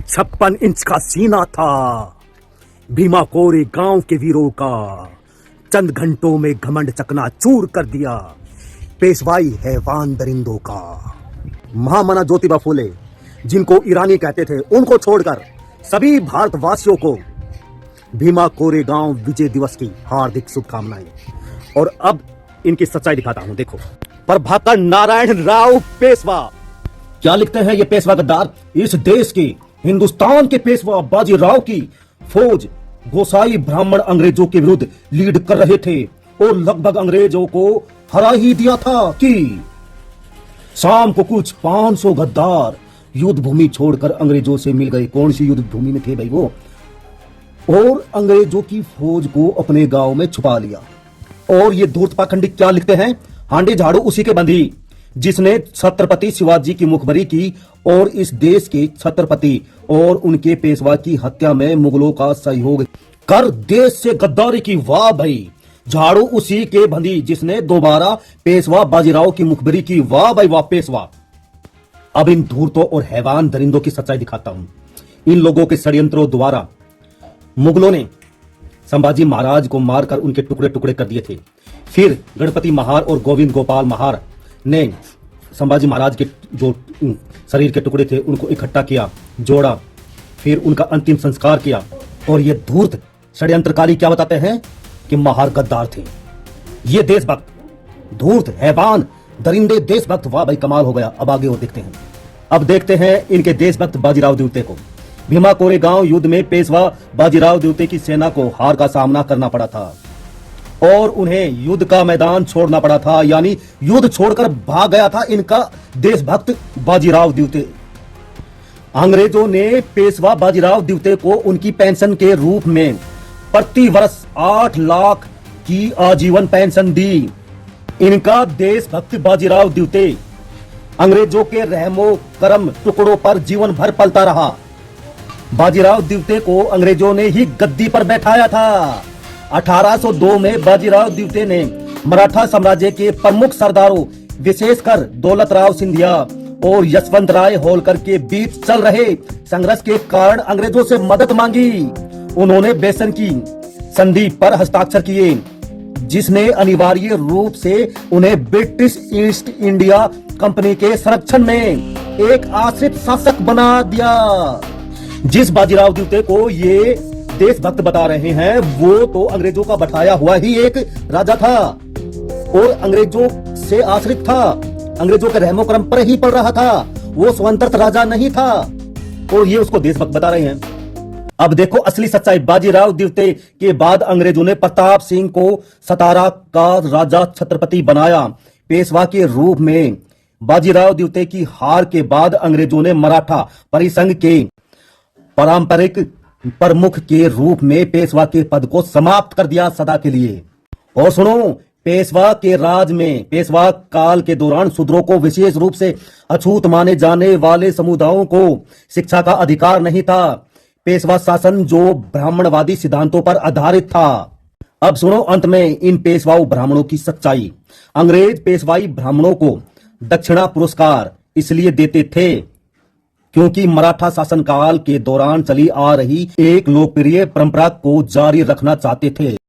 56 inch का सीना था भीमा कोरे गांव के वीरों का। चंद घंटों में घमंड चकनाचूर कर दिया पेशवाई हैवान दरिंदों का। महामना ज्योतिबा फूले, जिनको ईरानी कहते थे, उनको छोड़कर सभी भारतवासियों को भीमा कोरे गांव विजय दिवस की हार्दिक शुभकामनाएं। और अब इनकी सच्चाई दिखाता हूं, देखो। प्रभाकर नारायण राव पेशवा, क्या लिखते हैं ये पेशवा गद्दार? इस देश के, हिंदुस्तान के पेशवा बाजीराव की फौज गोसाई ब्राह्मण अंग्रेजों के विरुद्ध लीड कर रहे थे और लगभग अंग्रेजों को हरा ही दिया था कि शाम को कुछ 500 गद्दार युद्ध भूमि छोड़कर अंग्रेजों से मिल गए। कौन सी युद्ध भूमि में थे भाई वो? और अंग्रेजों की फौज को अपने गांव में छुपा लिया। और ये धूर्त पाखंडी क्या लिखते हैं? हांडी झाड़ू उसी के बंधी जिसने छत्रपति शिवाजी की मुखबरी की और इस देश के छत्रपति और उनके पेशवा की हत्या में मुगलों का सहयोग कर देश से गद्दारी की। वाह भाई, झाड़ू उसी के बंधी जिसने दोबारा पेशवा बाजीराव की मुखबरी की। वाह भाई वाह पेशवा। अब इन धूर्तों और हैवान दरिंदों की सच्चाई दिखाता हूं। इन लोगों के षड्यंत्रों द्वारा मुगलों ने संभाजी महाराज को मारकर उनके टुकड़े टुकड़े कर दिए थे। फिर गणपति महार और गोविंद गोपाल महार ने संभाजी महाराज के जो शरीर के टुकड़े थे उनको इकट्ठा किया, जोड़ा, फिर उनका अंतिम संस्कार किया। और ये धूर्त षड्यंत्रकारी क्या बताते हैं कि महार गद्दार थे। ये देशभक्त, धूर्त, हैवान, दरिंदे देशभक्त। वाह भाई कमाल हो गया। अब आगे और देखते हैं। अब देखते हैं इनके देशभक्त बाजीराव द्वितीय को। भीमा कोरे गांव युद्ध में पेशवा बाजीराव द्वितीय की सेना को हार का सामना करना पड़ा था और उन्हें युद्ध का मैदान छोड़ना पड़ा था, यानी युद्ध छोड़कर भाग गया था इनका देशभक्त बाजीराव द्वितीय। अंग्रेजों ने पेशवा बाजीराव द्वितीय को उनकी पेंशन के रूप में प्रति वर्ष 8 लाख की आजीवन पेंशन दी। इनका देशभक्त बाजीराव द्वितीय अंग्रेजों के रहमो करम टुकड़ों पर जीवन भर पलता रहा। बाजीराव द्वितीय को अंग्रेजों ने ही गद्दी पर बैठाया था। 1802 में बाजीराव द्वितीय ने मराठा साम्राज्य के प्रमुख सरदारों विशेषकर दौलतराव सिंधिया और यशवंत राय होलकर के बीच चल रहे संघर्ष के कारण अंग्रेजों से मदद मांगी। उन्होंने बेसन की संधि पर हस्ताक्षर किए जिसने अनिवार्य रूप से उन्हें ब्रिटिश ईस्ट इंडिया कंपनी के संरक्षण में एक आश्रित शासक बना दिया। जिस बाजीराव द्वितीय को ये देशभक्त बता रहे हैं वो तो अंग्रेजों का बैठाया हुआ ही एक राजा था और अंग्रेजों से आश्रित था, अंग्रेजों के रहमो करम पर ही पड़ रहा था। वो स्वतंत्र राजा नहीं था और ये उसको देशभक्त बता रहे हैं। अब देखो असली सच्चाई। बाजीराव द्वितीय के बाद अंग्रेजों ने प्रताप सिंह को सतारा का राजा छत्रपति बनाया। पेशवा के रूप में बाजीराव द्वितीय की हार के बाद अंग्रेजों ने मराठा परिसंघ के पारंपरिक प्रमुख के रूप में पेशवा के पद को समाप्त कर दिया सदा के लिए। और सुनो, पेशवा के राज में पेशवा काल के दौरान शूद्रों को विशेष रूप से अछूत माने जाने वाले समुदायों को शिक्षा का अधिकार नहीं था। पेशवा शासन जो ब्राह्मणवादी सिद्धांतों पर आधारित था। अब सुनो अंत में इन पेशवाओं ब्राह्मणों की सच्चाई। अंग्रेज पेशवाई ब्राह्मणों को दक्षिणा पुरस्कार इसलिए देते थे क्योंकि मराठा शासनकाल के दौरान चली आ रही एक लोकप्रिय परंपरा को जारी रखना चाहते थे।